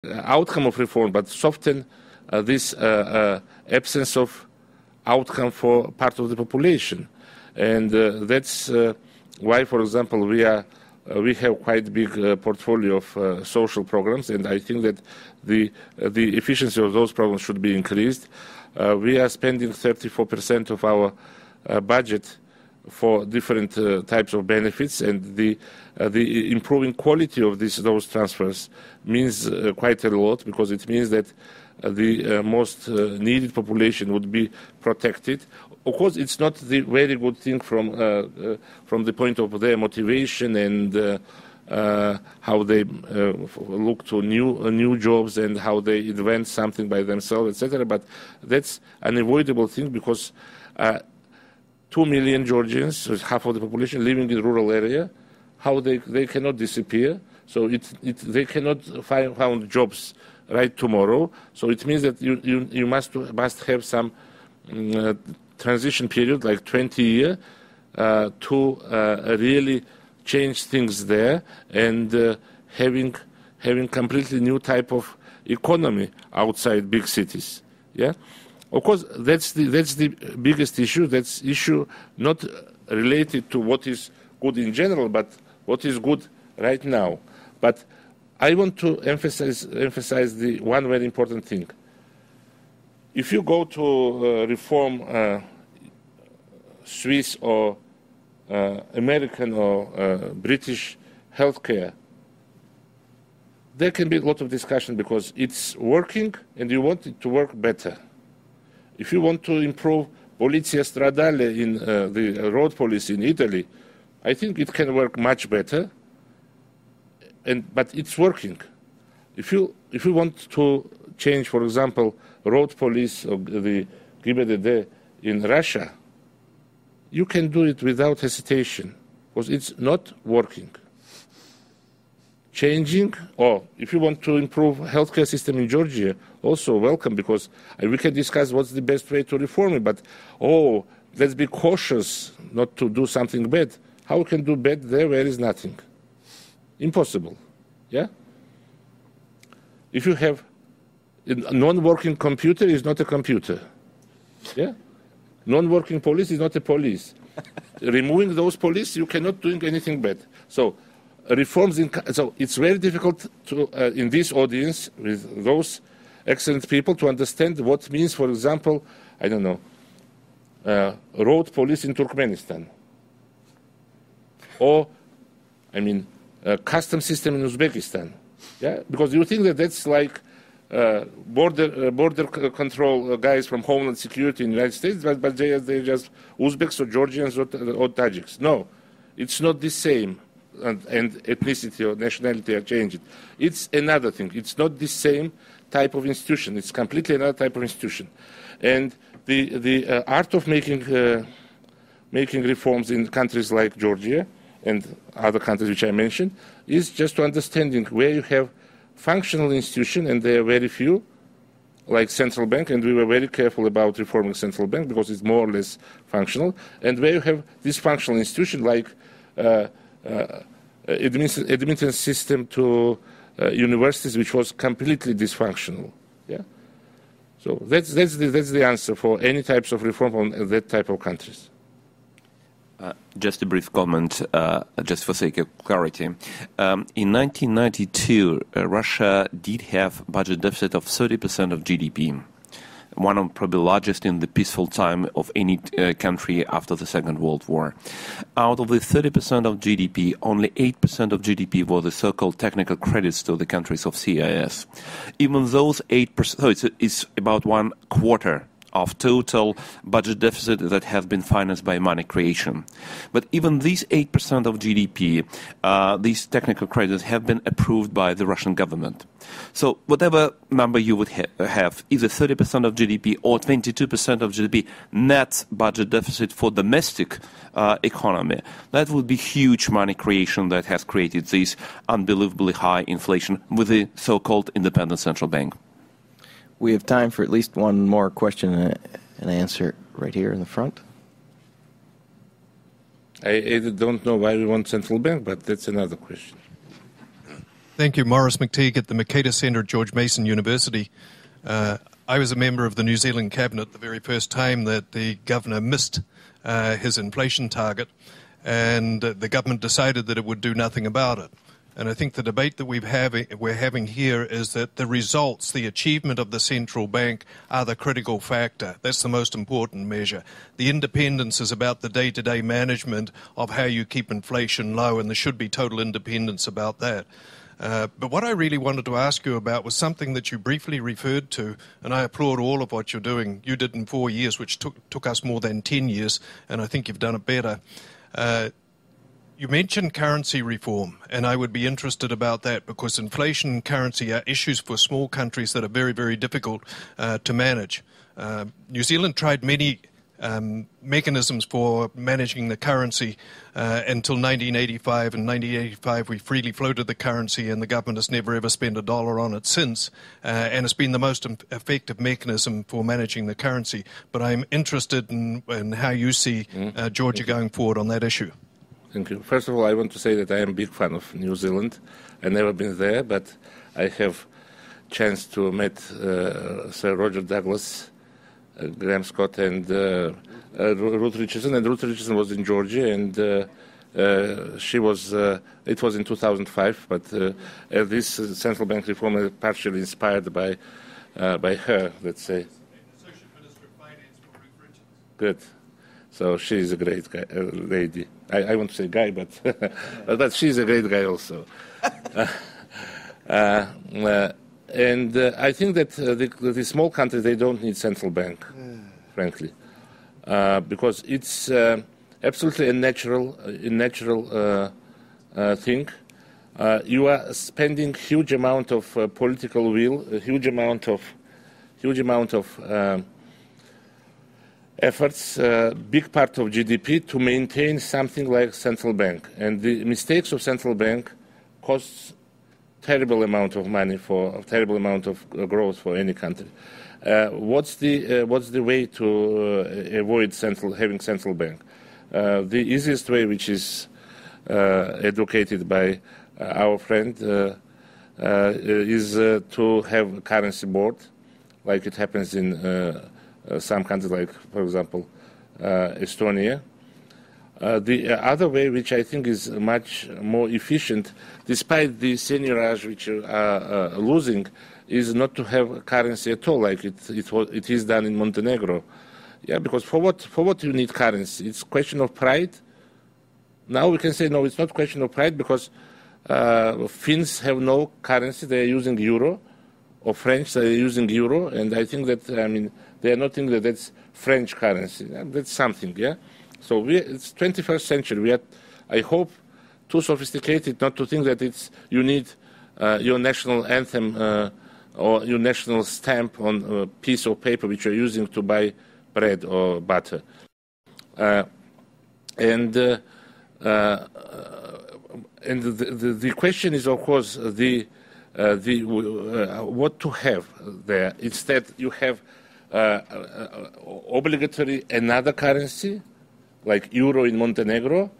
outcome of reform, but soften this absence of outcome for part of the population. And that's why, for example, we have quite big portfolio of social programs, and I think that the efficiency of those programs should be increased. We are spending 34% of our budget for different types of benefits, and the improving quality of those transfers means quite a lot, because it means that the most needed population would be protected. Of course, it's not the very good thing from the point of their motivation and how they look to new jobs and how they invent something by themselves, etc. But that's an unavoidable thing, because 2 million Georgians, so half of the population, living in rural area, how they cannot disappear. So they cannot find jobs right tomorrow. So it means that you must have some transition period, like 20 years, to really change things there, and having completely new type of economy outside big cities. Yeah. Of course, that's the biggest issue. That's issue not related to what is good in general, but what is good right now. But I want to emphasize the one very important thing. If you go to reform Swiss or American or British healthcare, there can be a lot of discussion because it's working and you want it to work better. If you want to improve Polizia Stradale in the road police in Italy, I think it can work much better, but it's working. If you want to change, for example, road police or the GIBDD in Russia, you can do it without hesitation, because it's not working. Changing, or if you want to improve healthcare system in Georgia, also welcome, because we can discuss what's the best way to reform it, but let's be cautious not to do something bad. How we can do bad there where is nothing? Impossible, yeah? If you have a non-working computer, is not a computer, yeah? Non-working police is not a police. Removing those police, you cannot do anything bad. So reforms so it's very difficult to in this audience with those excellent people to understand what means, for example, I don't know, road police in Turkmenistan, or custom system in Uzbekistan, yeah, because you think that that's like border control guys from Homeland Security in the United States, but they're just Uzbeks or Georgians or Tajiks. No, it's not the same. And ethnicity or nationality are changed. It's another thing. It's not the same type of institution. It's completely another type of institution. And the art of making reforms in countries like Georgia and other countries which I mentioned is just to understanding where you have functional institution, and there are very few, like central bank, and we were very careful about reforming central bank because it's more or less functional, and where you have dysfunctional institution like admittance system to universities, which was completely dysfunctional. Yeah, so that's the answer for any types of reform on that type of countries. Just a brief comment, just for sake of clarity. In 1992, Russia did have budget deficit of 30% of GDP. One of probably largest in the peaceful time of any country after the Second World War. Out of the 30% of GDP, only 8% of GDP were the so-called technical credits to the countries of CIS. Even those 8%, so it's about 1/4 of total budget deficit that has been financed by money creation. But even these 8% of GDP, these technical credits have been approved by the Russian government. So whatever number you would have, either 30% of GDP or 22% of GDP net budget deficit for domestic economy, that would be huge money creation that has created this unbelievably high inflation with the so-called independent central bank. We have time for at least one more question and answer right here in the front. I don't know why we want central bank, but that's another question. Thank you. Maurice McTeague at the Mercator Centre at George Mason University. I was a member of the New Zealand Cabinet the very first time that the governor missed his inflation target, and the government decided that it would do nothing about it. And I think the debate that we're having here is that the results, the achievement of the central bank are the critical factor. That's the most important measure. The independence is about the day-to-day management of how you keep inflation low, and there should be total independence about that. But what I really wanted to ask you about was something that you briefly referred to, and I applaud all of what you're doing. You did in 4 years, which took us more than 10 years, and I think you've done it better. You mentioned currency reform, and I would be interested about that because inflation and currency are issues for small countries that are very, very difficult to manage. New Zealand tried many mechanisms for managing the currency until 1985. In 1985, we freely floated the currency, and the government has never ever spent a dollar on it since, and it's been the most effective mechanism for managing the currency. But I'm interested in how you see Georgia going forward on that issue. Thank you. First of all, I want to say that I am a big fan of New Zealand. I've never been there, but I have chance to meet Sir Roger Douglas, Graham Scott, and Ruth Richardson. And Ruth Richardson was in Georgia, and she was. It was in 2005, but this central bank reform is partially inspired by her. Let's say. Associate Minister of Finance for Ruth Richardson. Good. So she's a great lady. I want to say guy, but but she's a great guy also. And I think that the small countries, they don't need central bank, frankly, because it's absolutely a natural thing. You are spending huge amount of political will, a huge amount of efforts, big part of GDP to maintain something like central bank. And the mistakes of central bank costs terrible amount of money for a terrible amount of growth for any country. What's the way to avoid having central bank? The easiest way, which is advocated by our friend, is to have a currency board, like it happens in some countries, like, for example, Estonia. The other way, which I think is much more efficient, despite the seigniorage which you are losing, is not to have currency at all, like it is done in Montenegro. Yeah, because for what you need currency? It's a question of pride. Now we can say, no, it's not a question of pride, because Finns have no currency, they are using euro, or French, they are using euro, and I think that, they are not thinking that that's French currency. That's something, yeah? So it's 21st century. We are, I hope, too sophisticated not to think that you need your national anthem or your national stamp on a piece of paper which you're using to buy bread or butter. And the question is, of course, what to have there. Instead, you have obligatory another currency, like euro in Montenegro,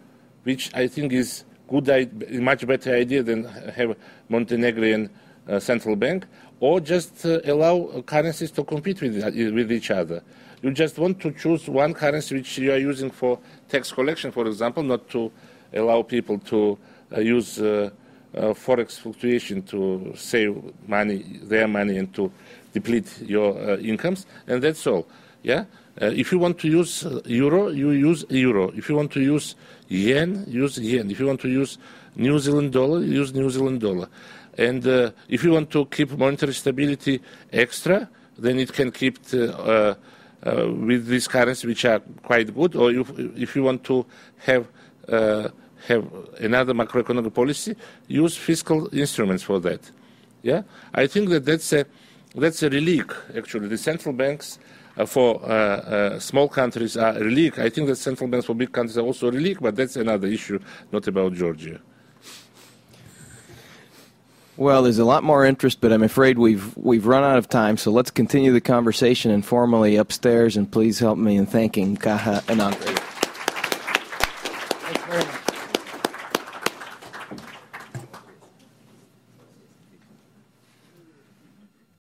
which I think is much better idea than have Montenegrin central bank, or just allow currencies to compete with each other. You just want to choose one currency which you are using for tax collection, for example, not to allow people to use forex fluctuation to save their money, and to deplete your incomes, and that's all. Yeah. If you want to use euro, you use euro. If you want to use yen, use yen. If you want to use New Zealand dollar, use New Zealand dollar. And if you want to keep monetary stability extra, then it can keep with these currencies which are quite good. Or if you want to have another macroeconomic policy, use fiscal instruments for that. Yeah, I think that that's a relic. Actually, the central banks for small countries are a relic. I think that central banks for big countries are also a relic, but that's another issue, not about Georgia. Well, there's a lot more interest, but I'm afraid we've run out of time. So let's continue the conversation informally upstairs, and please help me in thanking Kakha and Andrei.